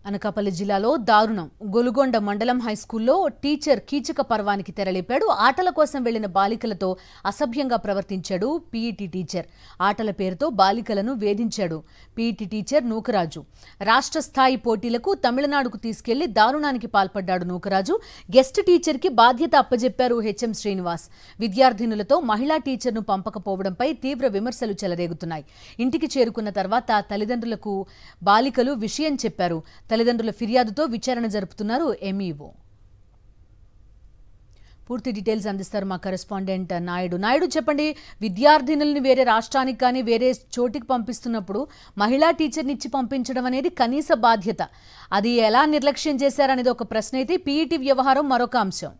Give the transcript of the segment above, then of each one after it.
అనకాపల్లి జిల్లాలో దారుణం. గొలుగొండ మండలం హైస్కూల్లో టీచర్ కీచక పర్వానికి తెరలేపాడు. ఆటల కోసం వెళ్లిన బాలికలతో అసభ్యంగా ప్రవర్తించాడు పీఈటీ టీచర్. ఆటల పేరుతో బాలికలను వేధించాడు పీఈటీ టీచర్ నూకరాజు. రాష్ట్ర స్థాయి పోటీలకు తమిళనాడుకు తీసుకెళ్లి దారుణానికి పాల్పడ్డాడు నూకరాజు. గెస్ట్ టీచర్కి బాధ్యత అప్పజెప్పారు హెచ్ఎం శ్రీనివాస్. విద్యార్థినులతో మహిళా టీచర్ను పంపకపోవడంపై తీవ్ర విమర్శలు చెలరేగుతున్నాయి. ఇంటికి చేరుకున్న తర్వాత తల్లిదండ్రులకు బాలికలు విషయం చెప్పారు. తల్లిదండ్రుల ఫిర్యాదుతో విచారణ జరుపుతున్నారు ఎంఈఓ. పూర్తి డీటెయిల్స్ అందిస్తారు మా కరెస్పాండెంట్ నాయుడు. చెప్పండి, విద్యార్థినుల్ని వేరే రాష్ట్రానికి కానీ వేరే చోటికి పంపిస్తున్నప్పుడు మహిళా టీచర్ని ఇచ్చి పంపించడం అనేది కనీస బాధ్యత. అది ఎలా నిర్లక్ష్యం చేశారనేది ఒక ప్రశ్న అయితే, పీఈటీ వ్యవహారం మరొక అంశం.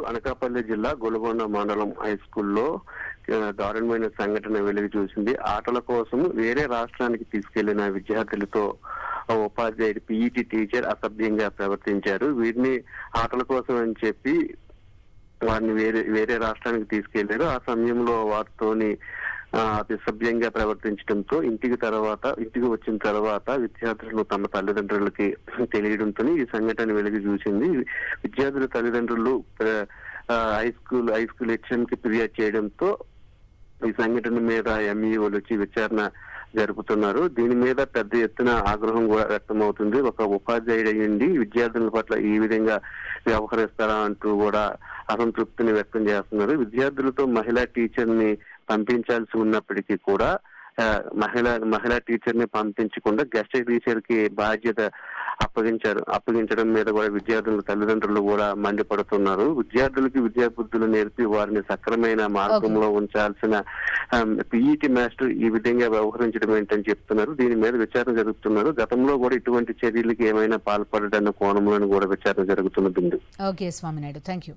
అనకాపల్లి జిల్లా గొలుగొండ మండలం హై స్కూల్లో దారుణమైన సంఘటన వెలుగు చూసింది. ఆటల కోసం వేరే రాష్ట్రానికి తీసుకెళ్లిన విద్యార్థులతో ఉపాధ్యాయుడు పీఈటీ టీచర్ అసభ్యంగా ప్రవర్తించారు. వీరిని ఆటల కోసం అని చెప్పి వారిని వేరే రాష్ట్రానికి తీసుకెళ్లారు. ఆ సమయంలో వారితోని అతి సభ్యంగా ప్రవర్తించడంతో ఇంటికి వచ్చిన తర్వాత విద్యార్థులు తమ తల్లిదండ్రులకి తెలియడంతో ఈ సంఘటన వెలుగు చూసింది. విద్యార్థుల తల్లిదండ్రులు హై స్కూల్ హెచ్ఎం కి ఫిర్యాదు చేయడంతో ఈ సంఘటన మీద ఎంఈఓలు వచ్చి విచారణ జరుపుతున్నారు. దీని మీద పెద్ద ఎత్తున ఆగ్రహం కూడా వ్యక్తమవుతుంది. ఒక ఉపాధ్యాయుడు అయ్యింది విద్యార్థుల పట్ల ఈ విధంగా వ్యవహరిస్తారా అంటూ కూడా అసంతృప్తిని వ్యక్తం చేస్తున్నారు. విద్యార్థులతో మహిళా టీచర్ ని పంపించాల్సి ఉన్నప్పటికీ కూడా మహిళా టీచర్ ని పంపించకుండా గెస్ట్ టీచర్ కి బాధ్యత అప్పగించడం మీద కూడా విద్యార్థుల తల్లిదండ్రులు కూడా మండిపడుతున్నారు. విద్యార్థులకి విద్యాబుద్ధులు నేర్పి వారిని సక్రమైన మార్గంలో ఉంచాల్సిన పీఈటీ మాస్టర్ ఈ విధంగా వ్యవహరించడం ఏంటని చెప్తున్నారు. దీని మీద విచారణ జరుగుతున్నారు. గతంలో కూడా ఇటువంటి చర్యలకి ఏమైనా పాల్పడదన్న కోణంలో కూడా విచారణ జరుగుతున్నది. Okay Swami Naidu, thank you.